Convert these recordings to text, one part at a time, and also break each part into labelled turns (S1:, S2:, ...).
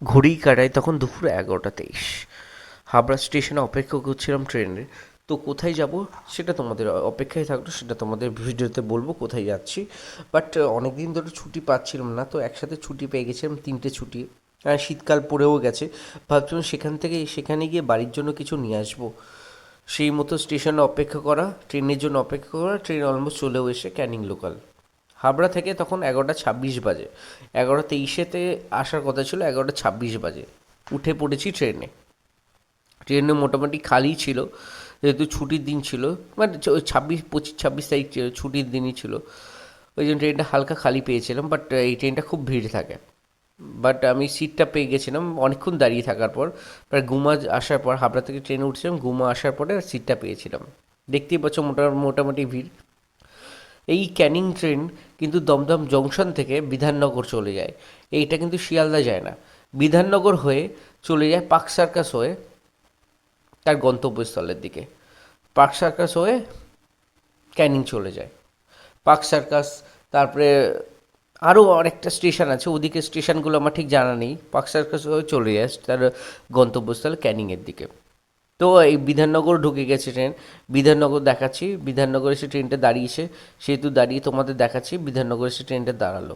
S1: ঘড়ির কাঁটায় তখন দুপুর 11:23। হাবড়া স্টেশনে অপেক্ষা করছিলাম ট্রেনের। তো কোথায় যাব সেটা তোমাদের অপেক্ষায় থাকলো, সেটা তোমাদের ভিডিওতে বলবো কোথায় যাচ্ছি। বাট অনেক দিন ধরে ছুটি পাচ্ছিলাম না, তো একসাথে ছুটি পেয়ে গেছিলাম, 3টে ছুটি। আর শীতকাল পড়েও গেছে। ভাবছিলাম সেখান থেকে সেখানে গিয়ে বাড়ির জন্য কিছু নিয়ে আসবো। সেই মতো স্টেশনে অপেক্ষা করা, ট্রেনের জন্য অপেক্ষা করা, ট্রেন অলমোস্ট চলেও এসে ক্যানিং লোকাল। হাবড়া থেকে তখন 11:26 বাজে। 11:23-এতে আসার কথা ছিল, 11:26 বাজে। উঠে পড়েছি ট্রেনে। ট্রেনে মোটামুটি খালি ছিল, যেহেতু ছুটির দিন ছিল। মানে 25-26 তারিখ ছুটির দিনই ছিল। ওই জন্য ট্রেনটা হালকা খালি পেয়েছিলাম, বাট এই ট্রেনটা খুব ভিড় থাকে। বাট আমি সিটটা পেয়ে গেছিলাম অনেকক্ষণ দাঁড়িয়ে থাকার পর। প্রায় গুমা আসার পর, হাবড়া থেকে ট্রেনে উঠছিলাম, গুমা আসার পরে সিটটা পেয়েছিলাম। দেখতেই পাচ্ছ মোটামুটি ভিড়। এই ক্যানিং ট্রেন কিন্তু দমদম জংশন থেকে বিধাননগর চলে যায়। এইটা কিন্তু শিয়ালদা যায় না, বিধাননগর হয়ে চলে যায় পার্ক সার্কাস হয়ে তার গন্তব্যস্থলের দিকে। পার্ক সার্কাস হয়ে ক্যানিং চলে যায়। পার্ক সার্কাস, তারপরে আরও অনেকটা স্টেশন আছে, ওদিকে স্টেশনগুলো আমার ঠিক জানা নেই। পার্ক সার্কাস হয়ে চলে যায় তার গন্তব্যস্থল ক্যানিংয়ের দিকে। তো এই বিধাননগর ঢুকে গেছে ট্রেন। বিধাননগর দেখাচ্ছি, বিধাননগর এসে ট্রেনটা দাঁড়িয়েছে। সেহেতু দাঁড়িয়ে তোমাদের দেখাচ্ছি বিধাননগর এসে ট্রেনটা দাঁড়ালো।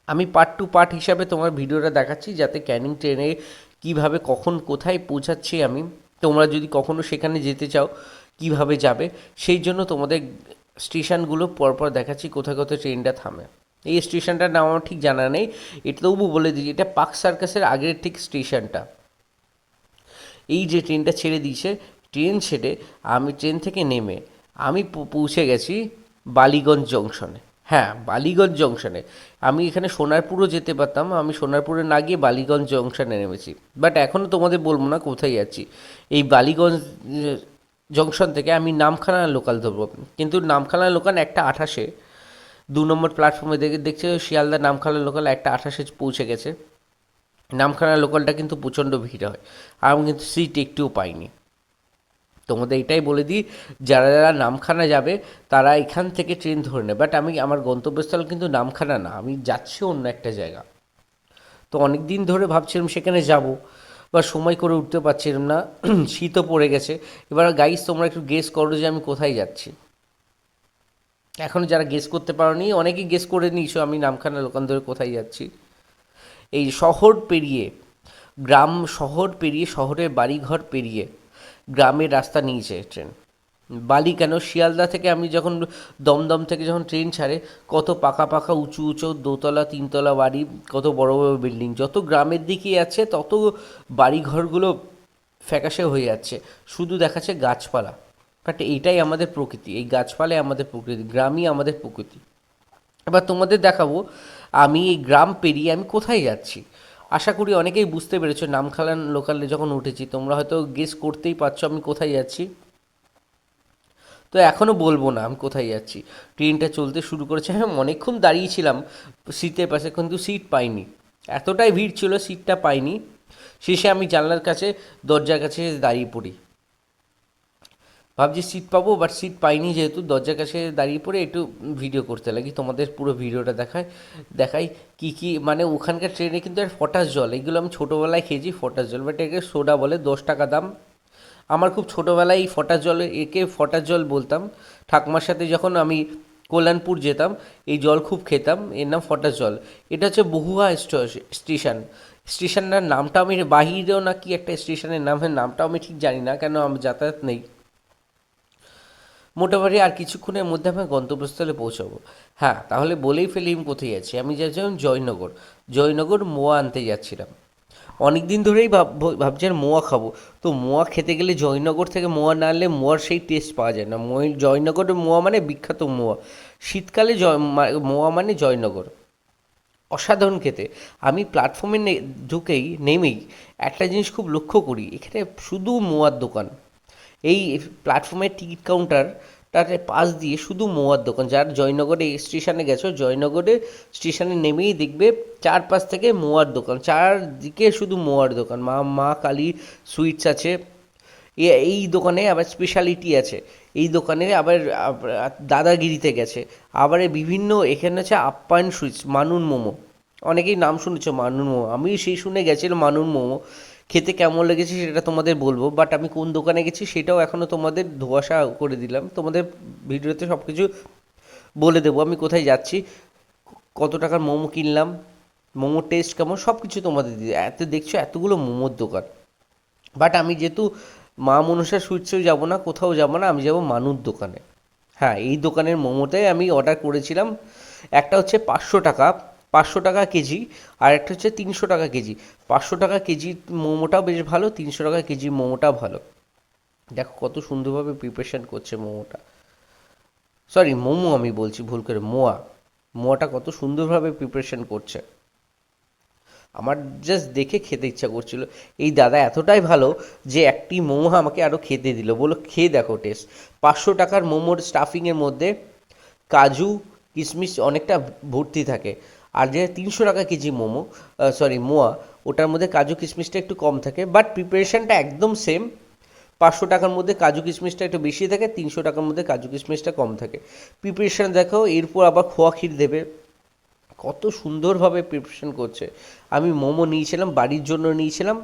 S1: আমি পার্ট টু পার্ট হিসাবে তোমার ভিডিওটা দেখাচ্ছি, যাতে ক্যানিং ট্রেনে কীভাবে কখন কোথায় পৌঁছাচ্ছি আমি, তোমরা যদি কখনও সেখানে যেতে চাও কিভাবে যাবে, সেই জন্য তোমাদের স্টেশনগুলো পরপর দেখাচ্ছি কোথায় কোথায় ট্রেনটা থামে। এই স্টেশনটার নাম আমার ঠিক জানা নেই, এটা তবু বলে দিই, এটা পার্ক সার্কাসের আগের ঠিক স্টেশনটা। এই যে ট্রেনটা ছেড়ে দিয়েছে, ট্রেন ছেড়ে আমি ট্রেন থেকে নেমে আমি পৌঁছে গেছি বালিগঞ্জ জংশনে। হ্যাঁ, বালিগঞ্জ জংশনে। আমি এখানে সোনারপুরও যেতে পারতাম, আমি সোনারপুরে না গিয়ে বালিগঞ্জ জংশনে নেমেছি। বাট এখনও তোমাদের বলবো না কোথায় যাচ্ছি। এই বালিগঞ্জ জংশন থেকে আমি নামখানা লোকাল ধরবো, কিন্তু নামখানা লোকাল 1:28-এ 2 নম্বর প্ল্যাটফর্মে দেখছে শিয়ালদা নামখানা লোকাল 1:28-এ পৌঁছে গেছে। নামখানা লোকালটা কিন্তু প্রচণ্ড ভিড় হয়, আর আমি কিন্তু সিট একটুও পাইনি। তোমাদের এটাই বলে দিই, যারা যারা নামখানা যাবে তারা এখান থেকে ট্রেন ধরে নেবে। বাট আমি আমার গন্তব্যস্থল কিন্তু নামখানা না, আমি যাচ্ছি অন্য একটা জায়গা। তো অনেক দিন ধরে ভাবছিলাম সেখানে যাব, বা সময় করে উঠতে পারছিলাম না। শীতও পড়ে গেছে। এবার গাইস তোমরা একটু গেস করো যে আমি কোথায় যাচ্ছি। এখন যারা গেস করতে পারোনি, অনেকেই গেস করে নিয়েছো আমি নামখানা লোকাল ধরে কোথায় যাচ্ছি। এই শহর পেরিয়ে, গ্রাম শহর পেরিয়ে, শহরের বাড়িঘর পেরিয়ে গ্রামের রাস্তা নিয়েছে ট্রেন। বালি কেন, শিয়ালদা থেকে আমি যখন দমদম থেকে যখন ট্রেন ছাড়ে, কত পাকা পাকা উঁচু উঁচু 2তলা 3তলা বাড়ি, কত বড় বড় বিল্ডিং। যত গ্রামের দিকে যাচ্ছে তত বাড়িঘরগুলো ফ্যাকাশে হয়ে যাচ্ছে, শুধু দেখাচ্ছে গাছপালা। বাট এইটাই আমাদের প্রকৃতি, এই গাছপালাই আমাদের প্রকৃতি, গ্রামই আমাদের প্রকৃতি। এবার তোমাদের দেখাবো আমি এই গ্রাম পেরিয়ে আমি কোথায় যাচ্ছি। আশা করি অনেকেই বুঝতে পেরেছো, নামখানা লোকালে যখন উঠেছি তোমরা হয়তো গেস করতেই পারছো আমি কোথায় যাচ্ছি। তো এখনও বলবো না আমি কোথায় যাচ্ছি। ট্রেনটা চলতে শুরু করেছে, হ্যাঁ অনেকক্ষণ দাঁড়িয়েছিলাম সিটের পাশে, কিন্তু সিট পাইনি। এতটাই ভিড় ছিল, সিটটা পাইনি। শেষে আমি জানলার কাছে, দরজার কাছে দাঁড়িয়ে পড়ি। ভাবছি সিট পাবো, বাট সিট পাইনি, যেহেতু দরজার কাছে দাঁড়িয়ে পড়ে একটু ভিডিও করতে লাগি। তোমাদের পুরো ভিডিওটা দেখাই কী কী, মানে ওখানকার ট্রেনে কিন্তু আর ফটাস জল, এগুলো আমি ছোটোবেলায় খেয়েছি ফটাস জল, বাট একে সোডা বলে, 10 টাকা দাম। আমার খুব ছোটোবেলায় এই ফটাস জল, একে ফটাস জল বলতাম। ঠাকুমার সাথে যখন আমি কল্যাণপুর যেতাম, এই জল খুব খেতাম, এর নাম ফটাস জল। এটা হচ্ছে বহুয়া স্টেশন। স্টেশনটার নামটা আমি, বাহিরেও না কি একটা স্টেশনের নামটাও আমি ঠিক জানি না, কেন আমার যাতায়াত নেই। মোটামুটি আর কিছুক্ষণের মধ্যে আমি গন্তব্যস্থলে পৌঁছাবো। হ্যাঁ, তাহলে বলেই ফেলি আমি কোথায় যাচ্ছি। আমি যাচ্ছিলাম জয়নগর। জয়নগর মোয়া আনতে যাচ্ছিলাম। অনেক দিন ধরেই ভাবছি আর মোয়া খাবো। তো মোয়া খেতে গেলে জয়নগর থেকে মোয়া না আনলে মোয়ার সেই টেস্ট পাওয়া যায় না। জয়নগরের মোয়া মানে বিখ্যাত মোয়া। শীতকালে মোয়া মানে জয়নগর, অসাধারণ খেতে। আমি প্ল্যাটফর্মে ঢুকেই নেমেই একটা জিনিস খুব লক্ষ্য করি, এখানে শুধু মোয়ার দোকান। এই প্ল্যাটফর্মের টিকিট কাউন্টারটার পাশ দিয়ে শুধু মোয়ার দোকান। যার জয়নগরে স্টেশনে গেছো, জয়নগরে স্টেশনে নেমেই দেখবে চারপাশ থেকে মোয়ার দোকান, চারদিকে শুধু মোয়ার দোকান। মা কালী সুইটস আছে, এই দোকানে আবার স্পেশালিটি আছে। এই দোকানে আবার দাদাগিরিতে গেছে। আবার বিভিন্ন এখানে আছে আপ্যায়ন সুইটস, মানুন মোমো, অনেকেই নাম শুনেছো মানুর মোমো, আমি সেই শুনে গেছিলাম মানুর মোমো, খেতে কেমন লেগেছে সেটা তোমাদের বলবো, বাট আমি কোন দোকানে গেছি সেটাও এখনও তোমাদের ধোঁয়াশা করে দিলাম, তোমাদের ভিডিওতে সব কিছু বলে দেবো আমি কোথায় যাচ্ছি, কত টাকার মোমো কিনলাম, মোমোর টেস্ট কেমন, সব কিছু তোমাদের দিয়ে এত দেখছো এতগুলো মোমোর দোকান। বাট আমি যেহেতু মা মনসা সুইটসেও যাবো না, কোথাও যাবো না, আমি যাবো মানুর দোকানে। হ্যাঁ, এই দোকানের মোমোটাই আমি অর্ডার করেছিলাম। একটা হচ্ছে 500 টাকা, 500 টাকা কেজি, আর একটা হচ্ছে 300 টাকা কেজি। 500 টাকা কেজির মোমোটাও বেশ ভালো, 300 টাকা কেজির মোমোটাও ভালো। দেখো কত সুন্দরভাবে প্রিপারেশন করছে মোমোটা, সরি মোমো আমি বলছি ভুল করে, মোয়া, মোয়াটা কত সুন্দরভাবে প্রিপারেশন করছে, আমার জাস্ট দেখে খেতে ইচ্ছা করছিল। এই দাদা এতটাই ভালো যে একটি মোমো আমাকে আরও খেতে দিল, বললো খেয়ে দেখো টেস্ট। 500 টাকার মোমোর স্টাফিংয়ের মধ্যে কাজু কিশমিশ অনেকটা ভর্তি থাকে, আর যে 300 টাকা কেজি মোমো, সরি মোয়া, ওটার মধ্যে কাজু কিশমিশটা একটু কম থাকে, বাট প্রিপারেশনটা একদম সেম। 500 টাকার মধ্যে কাজু কিশমিশটা একটু বেশি থাকে, 300 টাকার মধ্যে কাজু কিশমিশটা কম থাকে। প্রিপারেশন দেখো, এরপর আবার খোয়া ক্ষীর দেবে, কত সুন্দরভাবে প্রিপারেশন করছে। আমি মোমো নিয়েছিলাম, বাড়ির জন্য নিয়েছিলাম,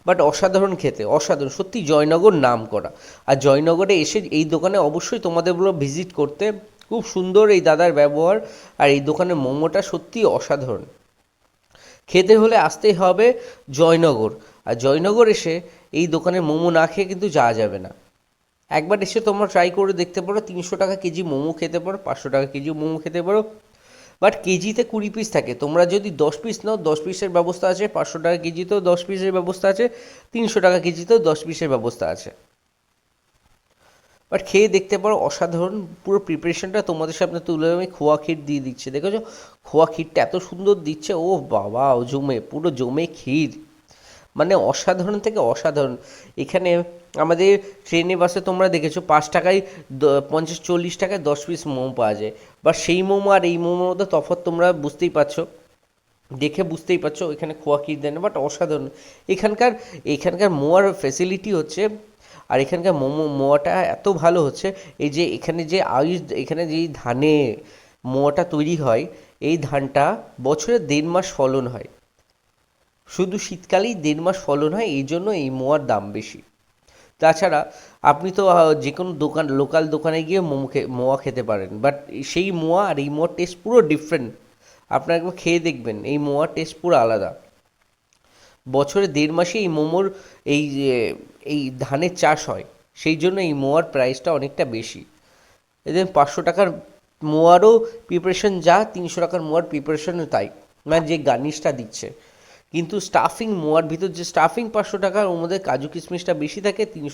S1: বাট অসাধারণ খেতে, অসাধারণ সত্যি, জয়নগর নাম করা। আর জয়নগরে এসে এই দোকানে অবশ্যই তোমাদের বলো ভিজিট করতে, খুব সুন্দর এই দাদার ব্যবহার, আর এই দোকানের মোমোটা সত্যি অসাধারণ। খেতে হলে আসতেই হবে জয়নগর, আর জয়নগর এসে এই দোকানের মোমো না খেয়ে কিন্তু যাওয়া যাবে না। একবার এসে তোমরা ট্রাই করে দেখতে পারো, 300 টাকা কেজি মোমো খেতে পারো, 500 টাকা কেজি মোমো খেতে পারো, বাট কেজিতে 20 পিস থাকে, তোমরা যদি 10 পিস নাও 10 পিসের ব্যবস্থা আছে, 500 টাকা কেজিতেও 10 পিসের ব্যবস্থা আছে, 300 টাকা কেজিতেও 10 পিসের ব্যবস্থা আছে। বাট খেয়ে দেখতে পারো, অসাধারণ, পুরো প্রিপারেশনটা তোমাদের সামনে তুলে আমি খোয়া ক্ষীর দিয়ে দিচ্ছে, দেখেছো খোয়া ক্ষীরটা এত সুন্দর দিচ্ছে, ও বাবা, ও জমে, পুরো জমে ক্ষীর, মানে অসাধারণ থেকে অসাধারণ। এখানে আমাদের ট্রেনে বাসে তোমরা দেখেছো 5 টাকায় 50-40 টাকায় 10 পিস মোমো পাওয়া যায়, বা সেই মোমো আর এই মোমোর মধ্যে তফাৎ তোমরা বুঝতেই পারছো, দেখে বুঝতেই পারছো এখানে খোয়া ক্ষীর দেয় না, বাট অসাধারণ। এখানকার এখানকার মোয়ার ফেসিলিটি হচ্ছে, আর এখানকার মোয়াটা এত ভালো হচ্ছে, এই যে এখানে যে আয়ুষ, এখানে যেই ধানে মোয়াটা তৈরি হয়, এই ধানটা বছরে 1.5 মাস ফলন হয়, শুধু শীতকালেই 1.5 মাস ফলন হয়, এই জন্য এই মোয়ার দাম বেশি। তাছাড়া আপনি তো যে কোনো দোকান, লোকাল দোকানে গিয়ে মোয়া খেতে পারেন, বাট সেই মোয়া আর এই মোয়ার টেস্ট পুরো ডিফারেন্ট। আপনারা একবার খেয়ে দেখবেন, এই মোয়ার টেস্ট পুরো আলাদা। বছরে 1.5 মাসে এই মোমোর, এই যে এই ধানের চাষ হয়, সেই জন্য এই মোয়ার প্রাইসটা অনেকটা বেশি। এদের 500 টাকার মোয়ারও প্রিপারেশন যা, 300 টাকার মোয়ার প্রিপারেশনও তাই, মানে যে গার্নিশটা দিচ্ছে। কিন্তু স্টাফিং মোয়ার ভিতর যে স্টাফিং 500 টাকার, ওর মধ্যে কাজু কিশমিশটা বেশি থাকে, 300